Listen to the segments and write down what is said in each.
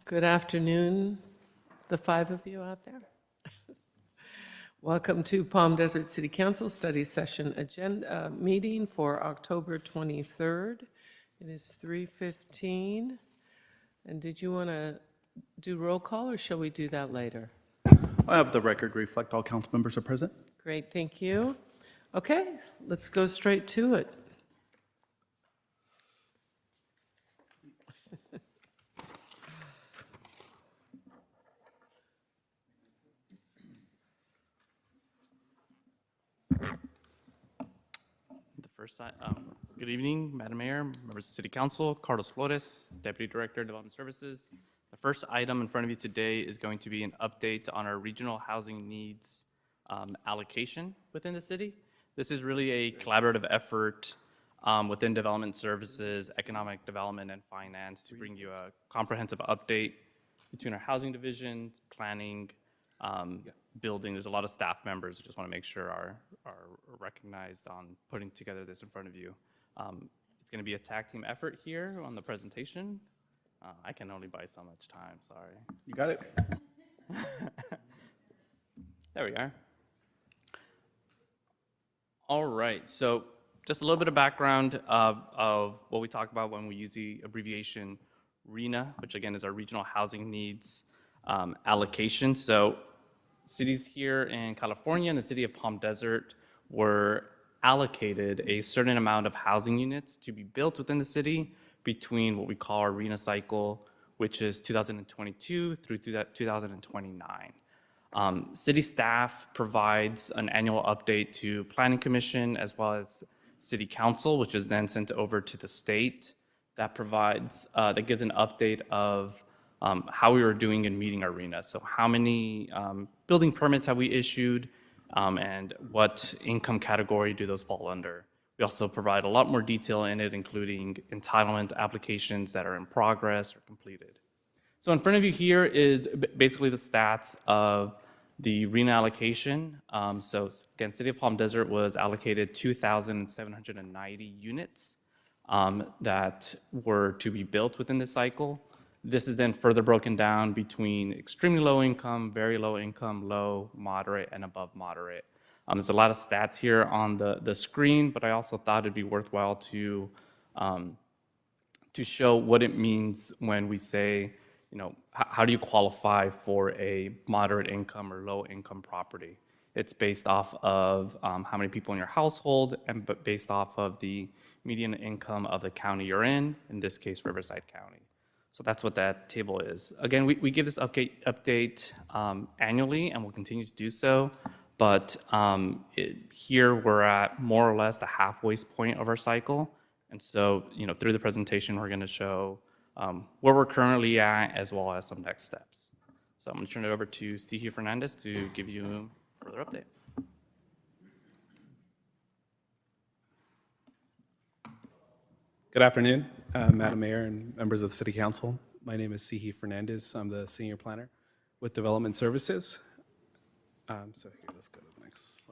Good afternoon, the five of you out there. Welcome to Palm Desert City Council Study Session Agenda meeting for October 23rd. It is 3:15. And did you want to do roll call, or shall we do that later? I have the record reflect all council members are present. Great, thank you. Okay, let's go straight to it. Good evening, Madam Mayor, members of the City Council, Carlos Flores, Deputy Director of Development Services. The first item in front of you today is going to be an update on our regional housing needs allocation within the city. This is really a collaborative effort within Development Services, Economic Development, and Finance to bring you a comprehensive update between our housing divisions, planning, building. There's a lot of staff members who just want to make sure are recognized on putting together this in front of you. It's going to be a tag team effort here on the presentation. I can only buy so much time, sorry. You got it. There we are. All right, so just a little bit of background of what we talk about when we use the abbreviation RHNA, which again is our Regional Housing Needs Allocation. So cities here in California and the city of Palm Desert were allocated a certain amount of housing units to be built within the city between what we call our RHNA cycle, which is 2022 through 2029. City staff provides an annual update to Planning Commission as well as City Council, which is then sent over to the state. That provides, that gives an update of how we were doing in meeting our RHNA. So how many building permits have we issued, and what income category do those fall under? We also provide a lot more detail in it, including entitlement applications that are in progress or completed. So in front of you here is basically the stats of the RHNA allocation. So again, City of Palm Desert was allocated 2,790 units that were to be built within this cycle. This is then further broken down between extremely low income, very low income, low, moderate, and above moderate. There's a lot of stats here on the screen, but I also thought it'd be worthwhile to show what it means when we say, you know, how do you qualify for a moderate income or low income property? It's based off of how many people in your household, and but based off of the median income of the county you're in this case, Riverside County. So that's what that table is. Again, we give this update annually, and we'll continue to do so. But here we're at more or less the halfway point of our cycle. And so, you know, through the presentation, we're going to show where we're currently at, as well as some next steps. So I'm going to turn it over to Sihi Fernandez to give you a further update. Good afternoon, Madam Mayor and members of the City Council. My name is Sihi Fernandez. I'm the Senior Planner with Development Services. So here, let's go to the next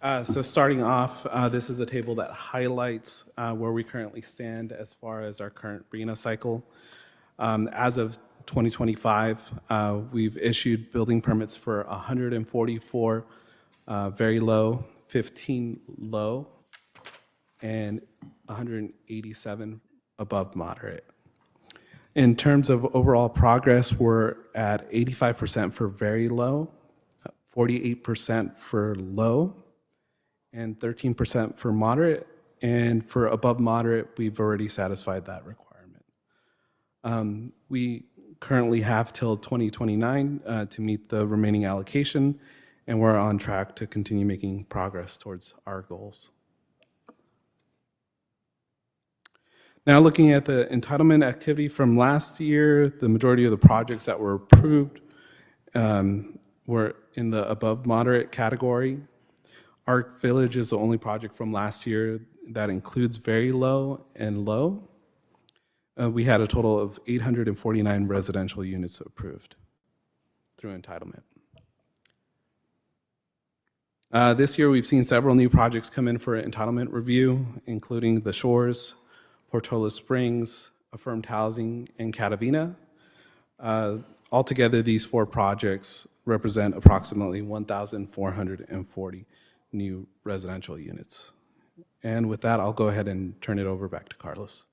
slide. So starting off, this is a table that highlights where we currently stand as far as our current RHNA cycle. As of 2025, we've issued building permits for 144 very low, 15 low, and 187 above moderate. In terms of overall progress, we're at 85% for very low, 48% for low, and 13% for moderate. And for above moderate, we've already satisfied that requirement. We currently have till 2029 to meet the remaining allocation, and we're on track to continue making progress towards our goals. Now, looking at the entitlement activity from last year, the majority of the projects that were approved were in the above moderate category. Arc Village is the only project from last year that includes very low and low. We had a total of 849 residential units approved through entitlement. This year, we've seen several new projects come in for entitlement review, including The Shores, Portola Springs, affirmed housing in Catavina. Altogether, these 4 projects represent approximately 1,440 new residential units. And with that, I'll go ahead and turn it over back to Carlos.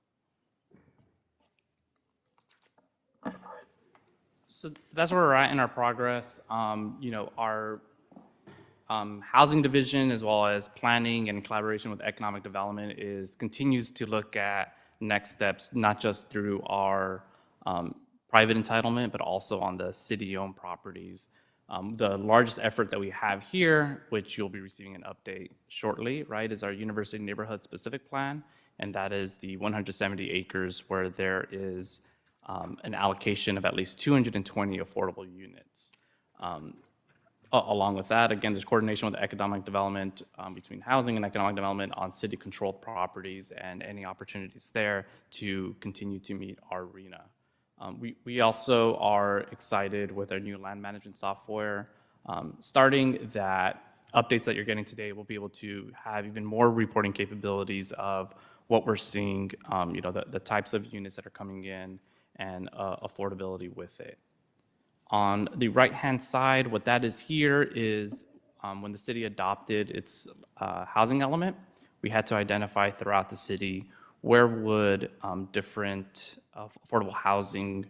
So that's where we're at in our progress. Our housing division, as well as planning and collaboration with economic development, continues to look at next steps, not just through our private entitlement, but also on the city-owned properties. The largest effort that we have here, which you'll be receiving an update shortly, right, is our University Neighborhood Specific Plan, and that is the 170 acres where there is an allocation of at least 220 affordable units. Along with that, again, there's coordination with economic development between housing and economic development on city-controlled properties and any opportunities there to continue to meet our RHNA. We also are excited with our new land management software. Starting that, updates that you're getting today, we'll be able to have even more reporting capabilities of what we're seeing, the types of units that are coming in and affordability with it. On the right-hand side, what that is here is when the city adopted its housing element, we had to identify throughout the city where would different affordable housing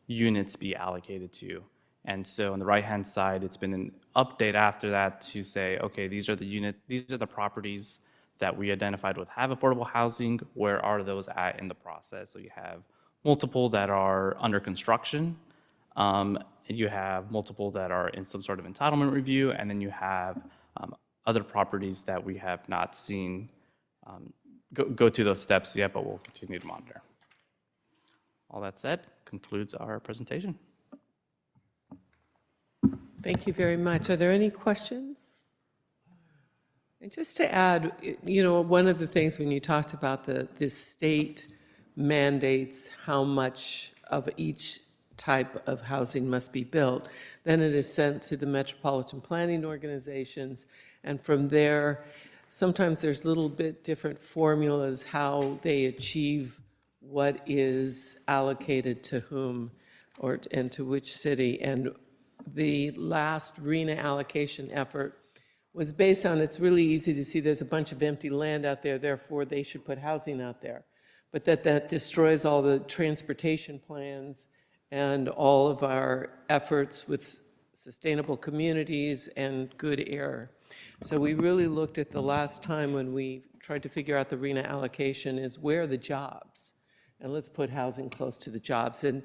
units be allocated to. And so on the right-hand side, it's been an update after that to say, okay, these are the properties that we identified would have affordable housing. Where are those at in the process? So you have multiple that are under construction, and you have multiple that are in some sort of entitlement review, and then you have other properties that we have not seen go through those steps yet, but we'll continue to monitor. All that said, concludes our presentation. Thank you very much. Are there any questions? And just to add, one of the things when you talked about the state mandates how much of each type of housing must be built, then it is sent to the metropolitan planning organizations, and from there, sometimes there's a little bit different formulas how they achieve what is allocated to whom and to which city. And the last RHNA allocation effort was based on, it's really easy to see there's a bunch of empty land out there, therefore they should put housing out there. But that destroys all the transportation plans and all of our efforts with sustainable communities and good air. So we really looked at the last time when we tried to figure out the RHNA allocation is where are the jobs? And let's put housing close to the jobs. And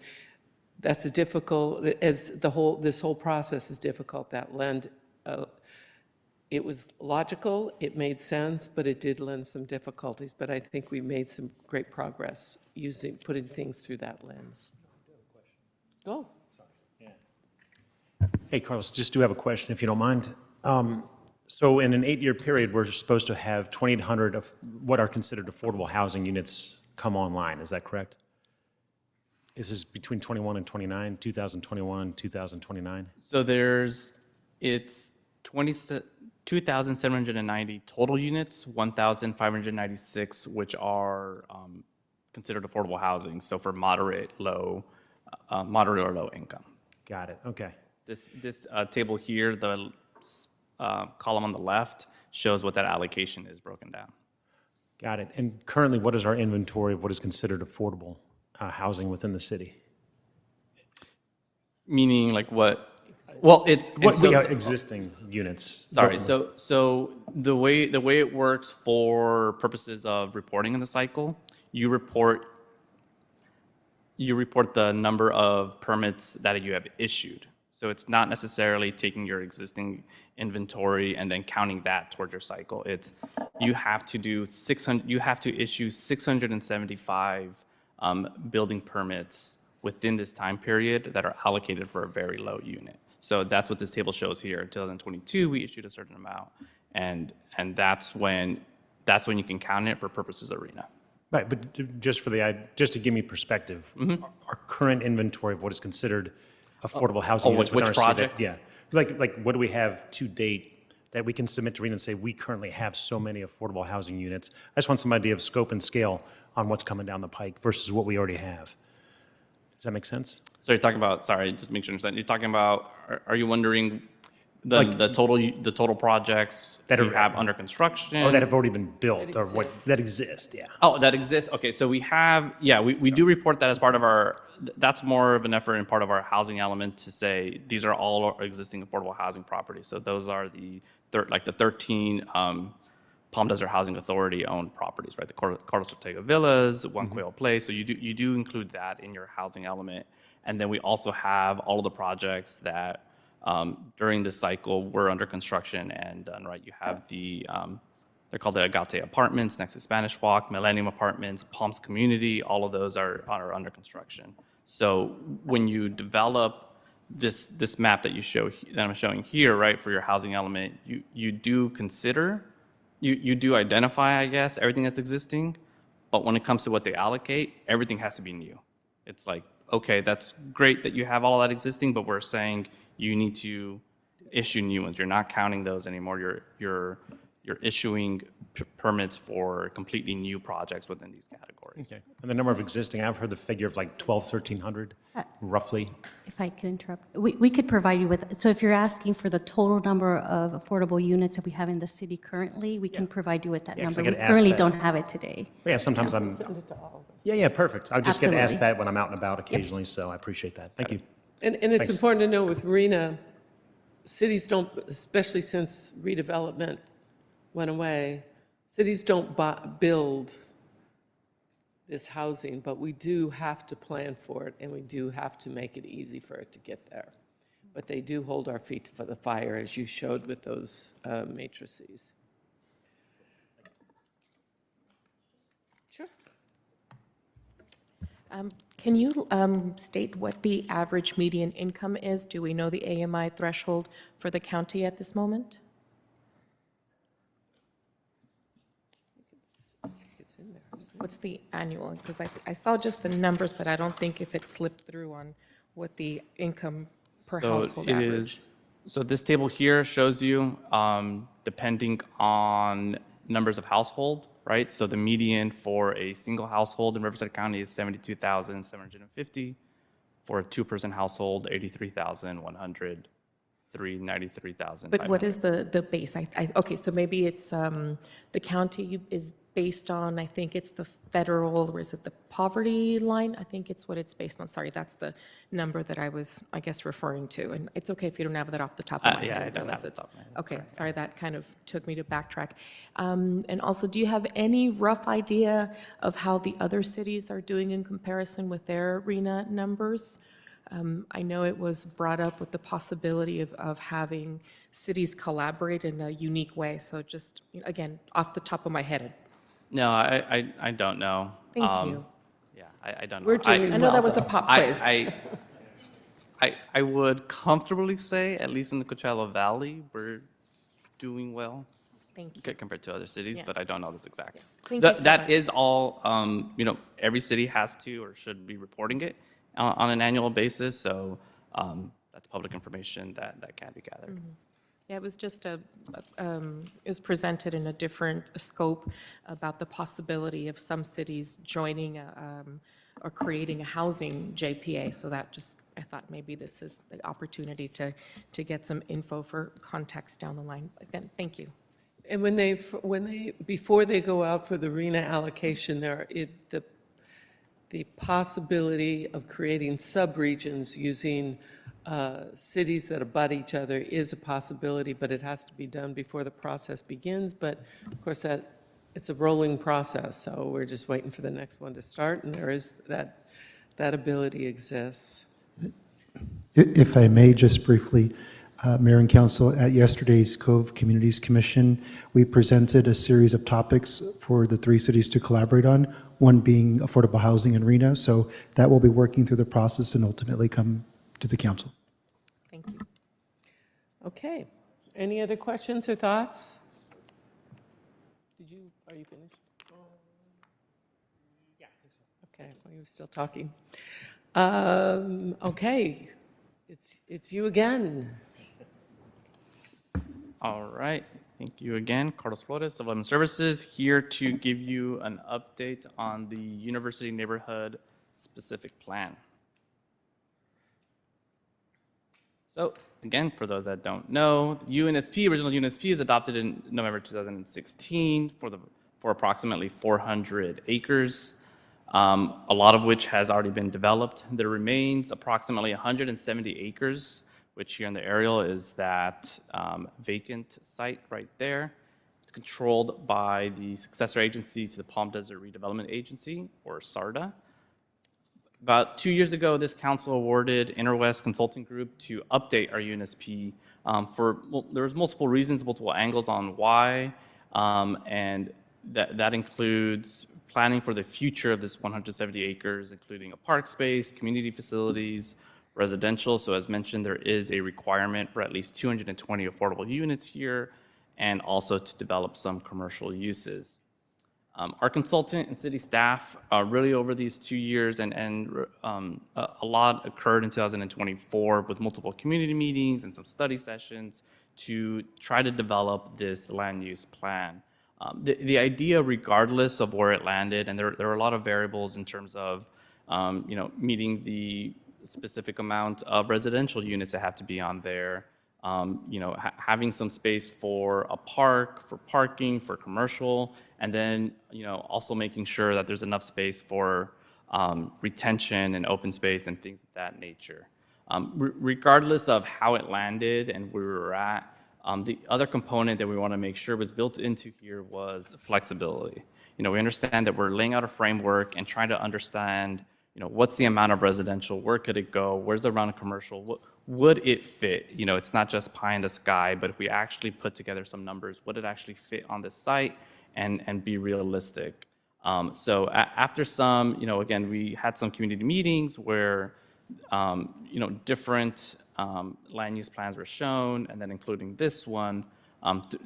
that's a difficult, as this whole process is difficult, that lend, it was logical, it made sense, but it did lend some difficulties. But I think we made some great progress putting things through that lens. Go. Hey, Carlos, just do have a question, if you don't mind. So in an 8-year period, we're supposed to have 2,800 of what are considered affordable housing units come online. Is that correct? Is this between 21 and 29, 2021, 2029? So it's 2,790 total units, 1,596 which are considered affordable housing. So for moderate or low income. Got it. Okay. This table here, the column on the left, shows what that allocation is broken down. Got it. And currently, what is our inventory of what is considered affordable housing within the city? Meaning, like what? Well, it's Existing units. Sorry. So the way it works for purposes of reporting in the cycle, you report the number of permits that you have issued. So it's not necessarily taking your existing inventory and then counting that towards your cycle. It's you have to issue 675 building permits within this time period that are allocated for a very low unit. So that's what this table shows here. In 2022, we issued a certain amount, and that's when you can count it for purposes of RHNA. Right, but just to give me perspective, our current inventory of what is considered affordable housing units which within our city, projects? yeah, like what do we have to date that we can submit to RHNA and say, we currently have so many affordable housing units? I just want some idea of scope and scale on what's coming down the pike versus what we already have. Does that make sense? So you're talking about, sorry, just make sure I understand. You're talking about, are you wondering the total projects That that are- you have under construction? Or that have already been built, or what, that exist, yeah. Oh, that exists. Okay, so we have, yeah, we do report that as part of our, that's more of an effort and part of our housing element to say, these are all our existing affordable housing properties. So those are the, like the 13 Palm Desert Housing Authority owned properties, right? The Carlos Ortega Villas, One Quail Place. So you do include that in your housing element. And then we also have all of the projects that during this cycle were under construction and done, right? You have the, they're called the Agate Apartments next to Spanish Walk, Millennium Apartments, Palms Community, all of those are under construction. So when you develop this map that that I'm showing here, right, for your housing element, you do consider, you do identify, I guess, everything that's existing, but when it comes to what they allocate, everything has to be new. It's like, okay, that's great that you have all that existing, but we're saying you need to issue new ones. You're not counting those anymore. You're issuing permits for completely new projects within these categories. Okay. And the number of existing, I've heard the figure of like 1,300, roughly. If I could interrupt, we could provide you with, so if you're asking for the total number of affordable units that we have in the city currently, we can provide you with that Yeah, 'cause number. I We get asked currently that. don't have it today. Yeah, sometimes I'm, Send it to all of us. yeah, perfect. I just get asked Absolutely. that when I'm out and about occasionally, so I appreciate that. Thank you. And it's Thanks. important to know with RHNA, cities don't, especially since redevelopment went away, cities don't build this housing, but we do have to plan for it, and we do have to make it easy for it to get there. But they do hold our feet to the fire, as you showed with those matrices. Sure. Can you state what the average median income is? Do we know the AMI threshold for the county at this moment? It's in there. What's the annual? Because I saw just the numbers, but I don't think if it slipped through on what the income per household it average. is, so this table here shows you, depending on numbers of household, right? So the median for a single household in Riverside County is 72,750. For a two-person household, 83,100, 93,000. But what is the base? Okay, so maybe it's, the county is based on, I think it's the federal, or is it the poverty line? I think it's what it's based on. Sorry, that's the number that I was, I guess, referring to. And it's okay if you don't have that off the top of my head. Yeah, I don't realize have the it's- top of my head. Okay, sorry, that kind of took me to backtrack. And also, do you have any rough idea of how the other cities are doing in comparison with their RHNA numbers? I know it was brought up with the possibility of having cities collaborate in a unique way. So just, again, off the top of my head. No, I don't know. Thank you. Yeah, I don't know. We're doing I know that was a pop quiz. I would comfortably say, at least in the Coachella Valley, we're doing well Thank you. compared to other cities, Yeah. but I don't know this exactly. Thank you so That much. is all, every city has to or should be reporting it on an annual basis, so that's public information that can be gathered. Yeah, it was just it was presented in a different scope about the possibility of some cities joining or creating a housing JPA. So that just, I thought maybe this is the opportunity to get some info for context down the line. Again, thank you. And before they go out for the RHNA allocation, the possibility of creating subregions using cities that abut each other is a possibility, but it has to be done before the process begins. But of course, it's a rolling process, so we're just waiting for the next one to start, and there is that ability exists. If I may, just briefly, Mayor and Council, at yesterday's Cove Communities Commission, we presented a series of topics for the three cities to collaborate on, one being affordable housing in RHNA. So that will be working through the process and ultimately come to the council. Thank you. Okay. Any other questions or thoughts? Are you finished? Yeah, I think so. Okay, well, you're still talking. Okay, it's you again. All right, thank you again. Carlos Flores, Development Services, here to give you an update on the University Neighborhood Specific Plan. So again, for those that don't know, UNSP, original UNSP, is adopted in November 2016 for approximately 400 acres, a lot of which has already been developed. There remains approximately 170 acres, which here in the aerial is that vacant site right there. It's controlled by the successor agency to the Palm Desert Redevelopment Agency, or SARDA. About 2 years ago, this council awarded Interwest Consulting Group to update our UNSP there's multiple reasons, multiple angles on why, and that includes planning for the future of this 170 acres, including a park space, community facilities, residential. So as mentioned, there is a requirement for at least 220 affordable units here, and also to develop some commercial uses. Our consultant and city staff really over these 2 years, and a lot occurred in 2024 with multiple community meetings and some study sessions to try to develop this land use plan. The idea, regardless of where it landed, and there are a lot of variables in terms of meeting the specific amount of residential units that have to be on there, having some space for a park, for parking, for commercial, and then, also making sure that there's enough space for retention and open space and things of that nature. Regardless of how it landed and where we were at, the other component that we want to make sure was built into here was flexibility. We understand that we're laying out a framework and trying to understand, what's the amount of residential, where could it go, where's the amount of commercial, would it fit? It's not just pie in the sky, but if we actually put together some numbers, would it actually fit on this site and be realistic? So after some, again, we had some community meetings where, different land use plans were shown, and then including this one,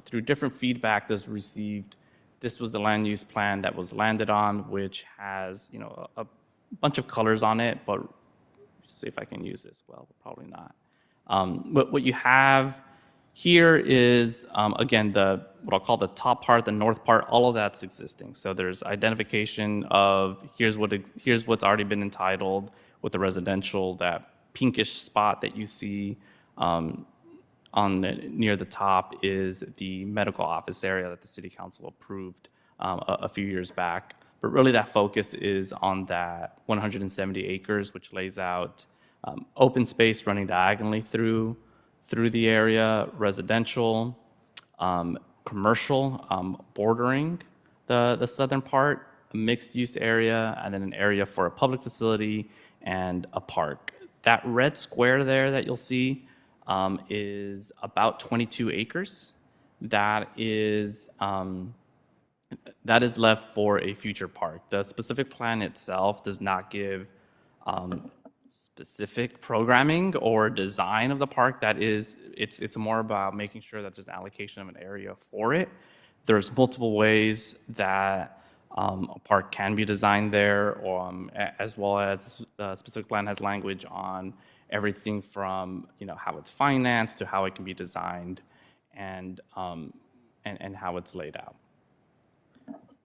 through different feedback that's received, this was the land use plan that was landed on, which has, a bunch of colors on it, but see if I can use this. Well, probably not. But what you have here is, again, what I'll call the top part, the north part, all of that's existing. So there's identification of here's what's already been entitled with the residential, that pinkish spot that you see near the top is the medical office area that the city council approved a few years back. But really that focus is on that 170 acres, which lays out open space running diagonally through the area, residential, commercial, bordering the southern part, a mixed use area, and then an area for a public facility and a park. That red square there that you'll see is about 22 acres. That is left for a future park. The specific plan itself does not give specific programming or design of the park. It's more about making sure that there's an allocation of an area for it. There's multiple ways that a park can be designed there, as well as the specific plan has language on everything from how it's financed to how it can be designed and how it's laid out.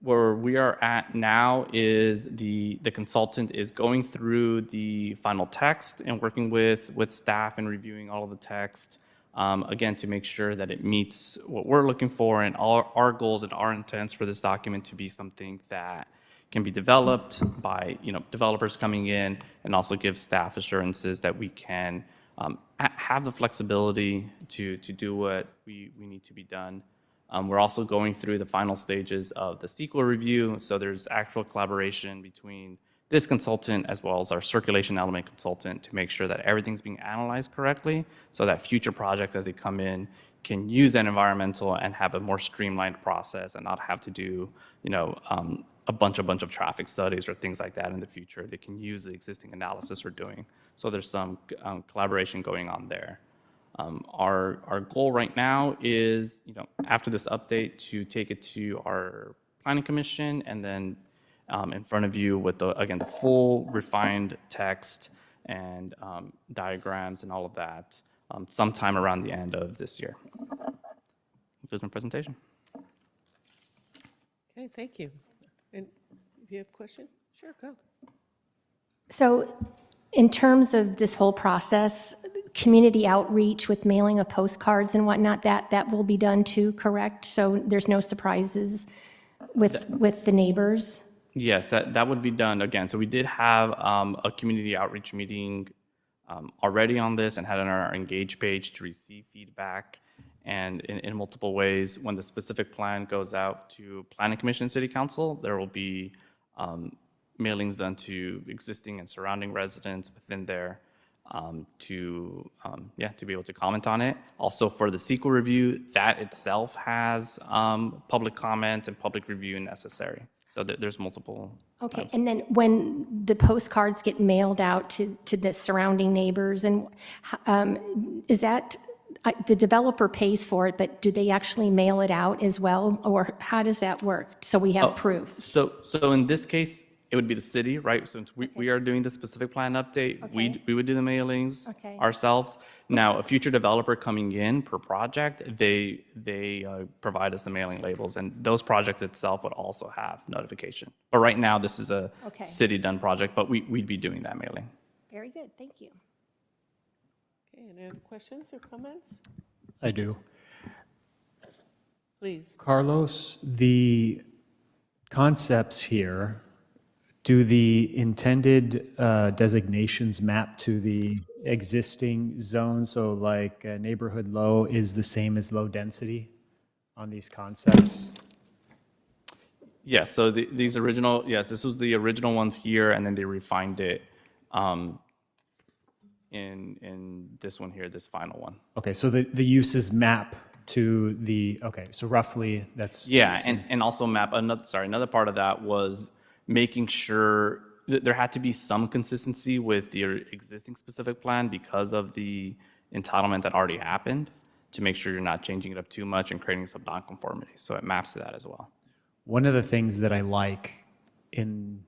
Where we are at now is the consultant is going through the final text and working with staff and reviewing all of the text, again, to make sure that it meets what we're looking for and all our goals and our intents for this document to be something that can be developed by developers coming in, and also give staff assurances that we can have the flexibility to do what we need to be done. We're also going through the final stages of the CEQA review, so there's actual collaboration between this consultant as well as our circulation element consultant to make sure that everything's being analyzed correctly, so that future projects as they come in can use that environmental and have a more streamlined process and not have to do a bunch of traffic studies or things like that in the future. They can use the existing analysis we're doing. So there's some collaboration going on there. Our goal right now is, after this update, to take it to our planning commission and then in front of you with the full refined text and diagrams and all of that sometime around the end of this year. There's my presentation. Okay, thank you. And if you have a question, sure, go. So in terms of this whole process, community outreach with mailing of postcards and whatnot, that will be done too, correct? So there's no surprises with the neighbors? Yes, that would be done again. So we did have a community outreach meeting already on this and had on our Engage page to receive feedback. And in multiple ways, when the specific plan goes out to Planning Commission, City Council, there will be mailings done to existing and surrounding residents within there to be able to comment on it. Also for the sequel review, that itself has public comment and public review necessary. So there's multiple. Okay, and then when the postcards get mailed out to the surrounding neighbors, and is that, the developer pays for it, but do they actually mail it out as well? Or how does that work? So we have proof? So in this case, it would be the city, right? Since we are doing the specific plan update, Okay. we would do the mailings Okay. ourselves. Now, a future developer coming in per project, they provide us the mailing labels, and those projects itself would also have notification. But right now, this is a Okay. city-done project, but we'd be doing that mailing. Very good, thank you. Okay, any other questions or comments? I do. Please. Carlos, the concepts here, do the intended designations map to the existing zone? So like neighborhood low is the same as low density on these concepts? Yes, so these original, yes, this was the original ones here, and then they refined it in this one here, this final one. Okay, so the uses map to the, okay, so roughly that's. Yeah, and also map, another part of that was making sure that there had to be some consistency with your existing specific plan because of the entitlement that already happened, to make sure you're not changing it up too much and creating some nonconformity. So it maps to that as well. One of the things that I like in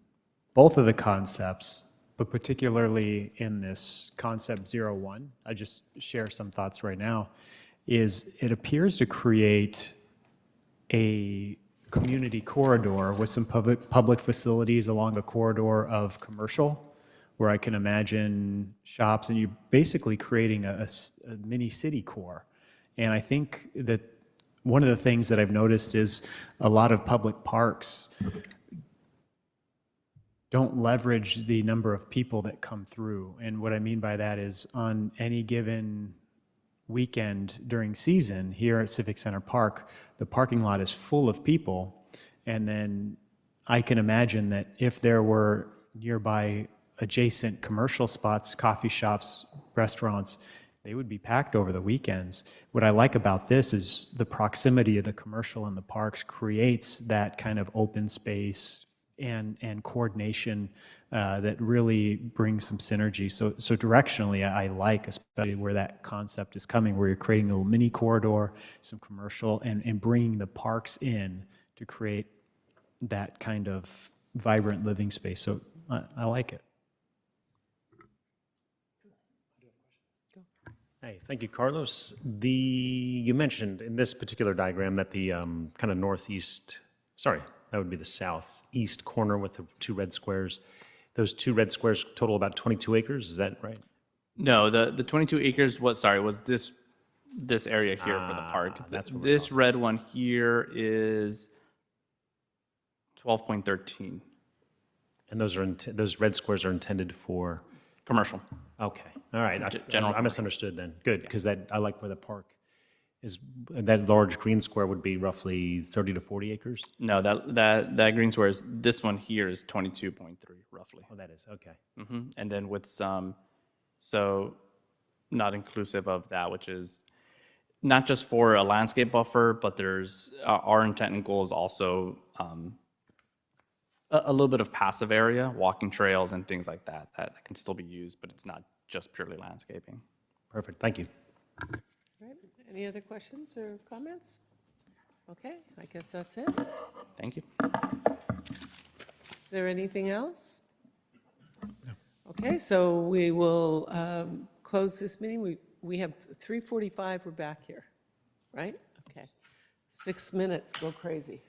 both of the concepts, but particularly in this concept 01, I just share some thoughts right now, is it appears to create a community corridor with some public facilities along a corridor of commercial, where I can imagine shops, and you're basically creating a mini city core. And I think that one of the things that I've noticed is a lot of public parks don't leverage the number of people that come through. And what I mean by that is on any given weekend during season here at Civic Center Park, the parking lot is full of people. And then I can imagine that if there were nearby adjacent commercial spots, coffee shops, restaurants, they would be packed over the weekends. What I like about this is the proximity of the commercial and the parks creates that kind of open space and coordination that really brings some synergy. So directionally, I like especially where that concept is coming, where you're creating a little mini corridor, some commercial, and bringing the parks in to create that kind of vibrant living space. So I like it. Hey, thank you, Carlos. You mentioned in this particular diagram that the kind of northeast, sorry, that would be the southeast corner with the two red squares. Those two red squares total about 22 acres, is that right? No, the 22 acres was this area here for the park. That's what we're This red one here is 12.13 And those red squares are intended for? commercial. Okay, all right. General I misunderstood then. Good, because I like where the park is. That large green square would be roughly 30 to 40 acres? No, that green square is, this one here is 22.3 roughly. Oh, that is, okay. And then with some, so not inclusive of that, which is not just for a landscape buffer, but there's, our intent and goal is also a little bit of passive area, walking trails and things like that, that can still be used, but it's not just purely landscaping. Perfect, thank you. All right, any other questions or comments? Okay, I guess that's it. Thank you. Is there anything else? No. Okay, so we will close this meeting. We have 3:45, we're back here, right? Okay. 6 minutes, go crazy.